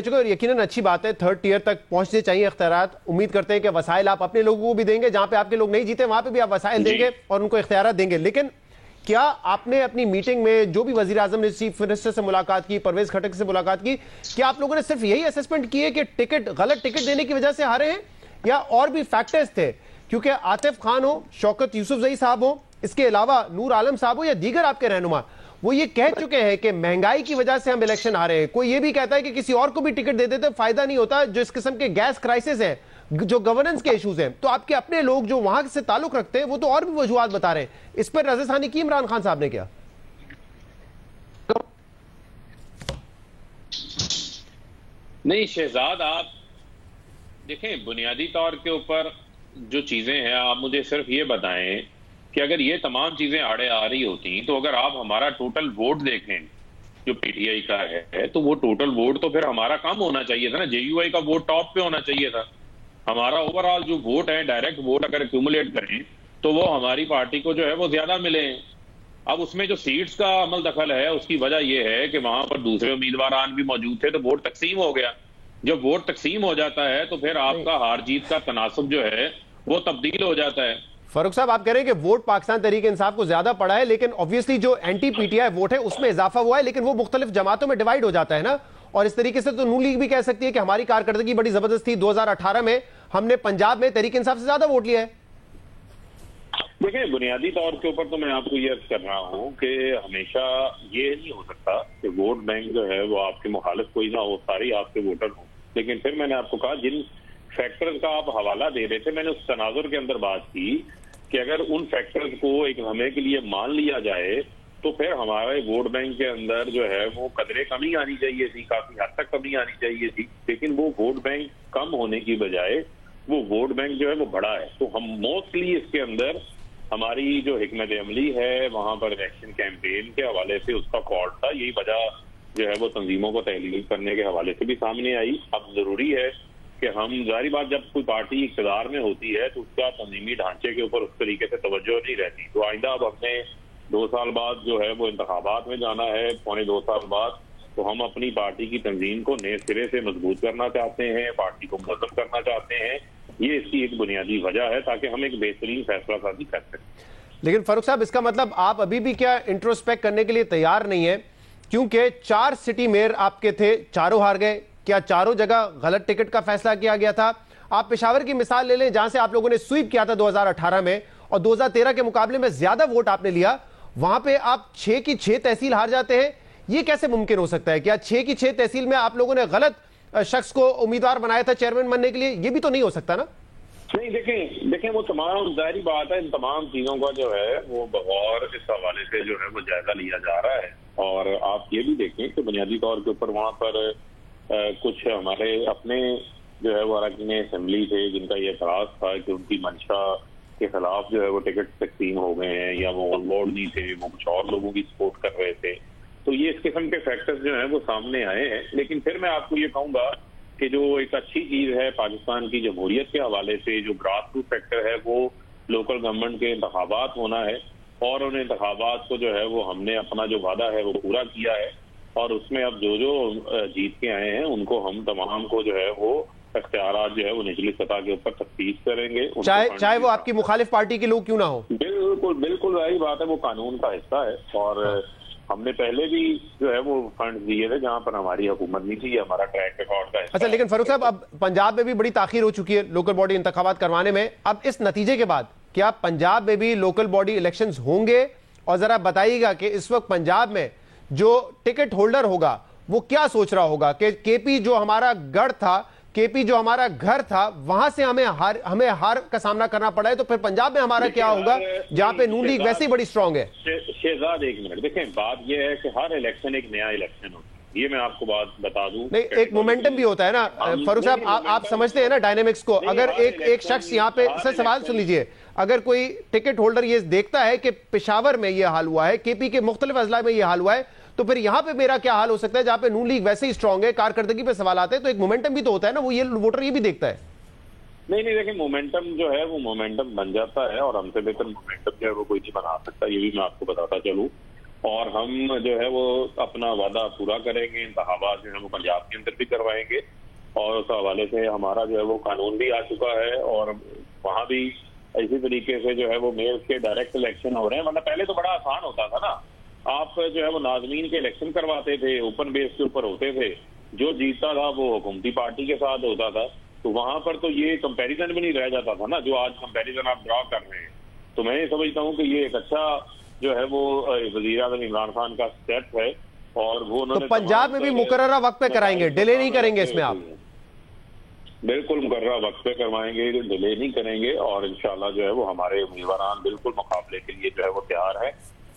और यकीनन अच्छी बात है, थर्ड टियर तक पहुंचने चाहिए इख्तियारात। उम्मीद करते हैं कि वसाइल आप अपने लोगों को भी देंगे, जहां पे आपके लोग नहीं जीते वहां पे भी आप वसाइल देंगे और उनको इख्तियारात देंगे। लेकिन क्या आपने अपनी मीटिंग में जो भी वजीर आजम ने चीफ मिनिस्टर से मुलाकात की, परवेज खटक से मुलाकात की, क्या आप लोगों ने सिर्फ यही असेसमेंट की है कि गलत टिकट देने की वजह से हारे हैं, या और भी फैक्टर्स थे? क्योंकि आतिफ खान हो, शौकत यूसुफजई साहब हो, इसके अलावा नूर आलम साहब हो या दीगर आपके रहनुमा, वो ये कह चुके हैं कि महंगाई की वजह से हम इलेक्शन हारे हैं। कोई ये भी कहता है कि किसी और को भी टिकट दे देते फायदा नहीं होता। जो इस किस्म के गैस क्राइसिस है, जो गवर्नेंस के इश्यूज हैं, तो आपके अपने लोग जो वहां से ताल्लुक रखते हैं वो तो और भी वजूहात बता रहे हैं। इस पर नजरसानी की इमरान खान साहब ने क्या? नहीं शहजाद, आप देखें, बुनियादी तौर के ऊपर जो चीजें हैं, आप मुझे सिर्फ ये बताएं कि अगर ये तमाम चीजें आड़े आ रही होती तो अगर आप हमारा टोटल वोट देखें जो पीटीआई का है, तो वो टोटल वोट तो फिर हमारा कम होना चाहिए था ना। जेयूआई का वोट टॉप पे होना चाहिए था। हमारा ओवरऑल जो वोट है, डायरेक्ट वोट अगर एक्यूमुलेट करें तो वो हमारी पार्टी को जो है वो ज्यादा मिले हैं। अब उसमें जो सीट्स का अमल दखल है, उसकी वजह यह है कि वहां पर दूसरे उम्मीदवार भी मौजूद थे, तो वोट तकसीम हो गया। जब वोट तकसीम हो जाता है तो फिर आपका हार जीत का तनासब जो है वो तब्दील हो जाता है। फारूक साहब, आप कह रहे हैं कि वोट पाकिस्तान तहरीक इंसाफ को ज्यादा पड़ा है, लेकिन ऑब्वियसली जो एंटी पीटीआई वोट है उसमें इजाफा हुआ है, लेकिन वो मुख्तलिफ जमातों में डिवाइड हो जाता है ना। और इस तरीके से तो नून लीग भी कह सकती है कि हमारी कारकर्दगी बड़ी जबरदस्त थी, 2018 में हमने पंजाब में तहरीक इंसाफ से ज्यादा वोट लिया है। देखिए, बुनियादी तौर के ऊपर तो मैं आपको ये अर्ज कर रहा हूँ कि हमेशा ये नहीं हो सकता कि वोट बैंक जो है वो आपके मुखालिफ कोई ना हो, सारे आपके वोटर हो। लेकिन फिर मैंने आपको कहा, जिन फैक्टर्स का आप हवाला दे रहे थे, मैंने उस तनाजुर के अंदर बात की कि अगर उन फैक्टर्स को एक समय के लिए मान लिया जाए तो फिर हमारे वोट बैंक के अंदर जो है वो कदरे कमी आनी चाहिए थी, काफी हद तक कमी आनी चाहिए थी। लेकिन वो वोट बैंक कम होने की बजाय वो वोट बैंक जो है वो बढ़ा है। तो हम मोस्टली इसके अंदर हमारी जो हिकमत अमली है वहां पर इलेक्शन कैंपेन के हवाले से उसका फॉल्ट था। यही वजह जो है वो तंजीमों को तहलील करने के हवाले से भी सामने आई। अब जरूरी है कि हम, जारी बात, जब कोई पार्टी इक़्तिदार में होती है तो उसका तंजीमी ढांचे के ऊपर उस तरीके से तवज्जो नहीं रहती। तो आइंदा अब हमने 2 साल बाद जो है वो इंतखाबात में जाना है, पौने 2 साल बाद, तो हम अपनी पार्टी की तंजीम को नए सिरे से मजबूत करना चाहते हैं, पार्टी को मुनज़्ज़म करना चाहते हैं। ये इसकी एक बुनियादी वजह है ताकि हम एक बेहतरीन फैसला साजी कर सकें। लेकिन फारूक साहब, इसका मतलब आप अभी भी क्या इंट्रोस्पेक्ट करने के लिए तैयार नहीं है? क्योंकि 4 सिटी मेयर आपके थे, चारों हार गए। क्या चारों जगह गलत टिकट का फैसला किया गया था? आप पेशावर की मिसाल ले लें, जहां से आप लोगों ने स्वीप किया था 2018 में और 2013 के मुकाबले में ज्यादा वोट आपने लिया, वहां पे आप 6 की 6 तहसील हार जाते हैं। ये कैसे मुमकिन हो सकता है? क्या 6 की 6 तहसील में आप लोगों ने गलत शख्स को उम्मीदवार बनाया था चेयरमैन बनने के लिए? ये भी तो नहीं हो सकता ना। नहीं, देखें वो तमाम जाहिर बात है, इन तमाम चीजों का जो है वो बगौर इस हवाले से जो है वो जायजा लिया जा रहा है। और आप ये भी देखें कि बुनियादी तौर के ऊपर वहां पर कुछ हमारे अपने जो है वो अरकान असेंबली थे जिनका ये एतराज था कि उनकी मंशा के खिलाफ जो है वो टिकट तकसीम हो गए हैं, या वो ऑन बोर्ड नहीं थे, वो कुछ और लोगों की सपोर्ट कर रहे थे। तो ये इस किस्म के फैक्टर्स जो हैं वो सामने आए हैं। लेकिन फिर मैं आपको ये कहूंगा कि जो एक अच्छी चीज है पाकिस्तान की जमहूरियत के हवाले से, जो ग्रास रूट फैक्टर है, वो लोकल गवर्नमेंट के इंतखाबात होना है। और उन इंतखाबात को जो है वो हमने अपना जो वादा है वो पूरा किया है, और उसमें अब जो जीत के आए हैं उनको हम तमाम को जो है वो इख्तियारात जो है वो निचली सतह के ऊपर तफ्तीश करेंगे, चाहे वो आपकी मुखालिफ पार्टी के लोग क्यों ना हो। बिल्कुल वही बात है, वो कानून का हिस्सा है। और हमने पहले भी जो है वो फंड दिए थे जहां पर हमारी हुकूमत नहीं थी, हमारा ट्रैक रिकॉर्ड का। अच्छा, लेकिन फारूक साहब, अब पंजाब में भी बड़ी ताखीर हो चुकी है लोकल बॉडी इंतखाबात करवाने में। अब इस नतीजे के बाद क्या पंजाब में भी लोकल बॉडी इलेक्शंस होंगे? और जरा बताइएगा कि इस वक्त पंजाब में जो टिकट होल्डर होगा वो क्या सोच रहा होगा कि केपी जो हमारा गढ़ था, केपी जो हमारा घर था, वहां से हमें हार का सामना करना पड़ा है, तो फिर पंजाब में हमारा क्या होगा जहां पे नून लीग वैसे ही बड़ी स्ट्रांग है? शहजाद, एक मिनट देखें, बात यह है कि हर इलेक्शन एक नया इलेक्शन होता है। ये मैं आपको बात बता दूं। नहीं, एक मोमेंटम भी होता है ना फारूक साहब, आप समझते हैं ना डायनेमिक्स को। अगर एक शख्स यहाँ पे, सर सवाल सुन लीजिए, अगर कोई टिकट होल्डर ये देखता है कि पेशावर में ये हाल हुआ है, केपी के मुख्तलिफ अजला में ये हाल हुआ है, तो फिर यहां पे मेरा क्या हाल हो सकता है जहां पे नून लीग वैसे ही स्ट्रांग है, कारकर्दगी पे सवाल आते हैं। तो एक मोमेंटम भी तो होता है ना, वो ये वोटर ये भी देखता है। नहीं, देखिए, मोमेंटम जो है वो मोमेंटम बन जाता है, और हमसे बेहतर मोमेंटम जो है वो कोई नहीं बना सकता। ये भी मैं आपको बताता चलूं और हम जो है वो अपना वादा पूरा करेंगे। इंतखाबात जो है वो पंजाब के अंदर भी करवाएंगे और उस हवाले से हमारा जो है वो कानून भी आ चुका है और वहाँ भी इसी तरीके से जो है वो मेयर के डायरेक्ट इलेक्शन हो रहे हैं। मतलब पहले तो बड़ा आसान होता था ना, आप जो है वो नाजमीन के इलेक्शन करवाते थे, ओपन बेस के ऊपर होते थे, जो जीतता था वो हुकूमती पार्टी के साथ होता था, तो वहां पर तो ये कंपैरिजन भी नहीं रह जाता था ना, जो आज कंपैरिजन आप ड्रॉ कर रहे हैं। तो मैं ये समझता हूँ कि ये एक अच्छा जो है वो वज़ीर आज़म इमरान खान का स्टेप है और वो उन्होंने तो पंजाब में भी मुकर्ररा वक्त पे कराएंगे, डिले नहीं करेंगे इसमें आप? बिल्कुल मुकर्ररा वक्त पे करवाएंगे, डिले नहीं करेंगे और इंशाल्लाह जो है वो हमारे उम्मीदवार बिल्कुल मुकाबले के लिए जो है वो तैयार है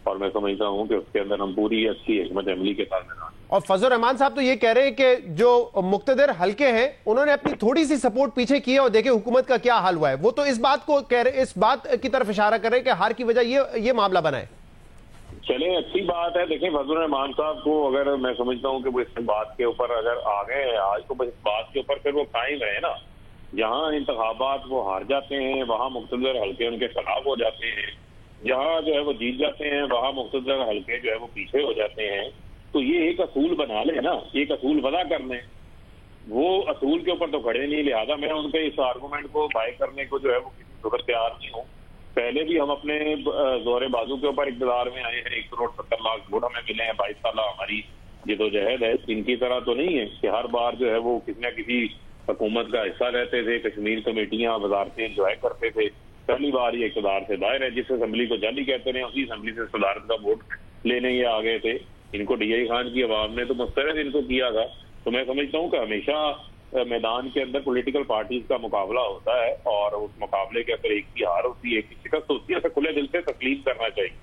और मैं समझता हूं कि उसके अंदर हम पूरी अच्छी हिकमत अमली के साथ में। और फजल रहमान साहब तो ये कह रहे हैं कि जो मुक्तदर हल्के हैं उन्होंने अपनी थोड़ी सी सपोर्ट पीछे की है और देखे हुकूमत का क्या हाल हुआ है। वो तो इस बात को कह रहे, इस बात की तरफ इशारा कर रहे हैं कि हार की वजह ये मामला बना है। चले अच्छी बात है। देखिए फजल रहमान साहब को अगर मैं समझता हूँ कि वो इस बात के ऊपर अगर आ गए हैं आज, तो इस बात के ऊपर फिर वो कायम रहे ना। जहाँ इंतखाबात वो हार जाते हैं वहाँ मुक्तदर हल्के उनके खिलाफ हो जाते हैं, जहाँ जो है वो जीत जाते हैं वहाँ मुक्तदर हल्के जो है वो पीछे हो जाते हैं। तो ये एक असूल बना ले ना, एक असूल बना कर लें, वो असूल के ऊपर तो खड़े नहीं। लिहाजा मैं उनके इस आर्गूमेंट को बाय करने को जो है वो किसी सूरत तैयार नहीं हूँ। पहले भी हम अपने जोरे बाजू के ऊपर इक़्तिदार में आए हैं, 1,70,00,000 वोट हमें मिले हैं, 22 साल हमारी जिदोजहद है। इनकी तरह तो नहीं है कि हर बार जो है वो किसी न किसी हुकूमत का हिस्सा रहते थे, कश्मीर कमेटियां वजारतें इंजॉय करते थे। पहली बार ये इक़्तिदार से बाहर है, जिस असेंबली को जाली कहते रहे उसी असेंबली से सदारत का वोट लेने ये आ गए थे। इनको DI खान की आवाम ने तो मुस्तरद इनको किया था। तो मैं समझता हूँ कि हमेशा मैदान के अंदर पॉलिटिकल पार्टीज का मुकाबला होता है और उस मुकाबले के अंदर एक की हार होती है, एक की शिकस्त होती है, खुले दिल से तस्लीम करना चाहिए।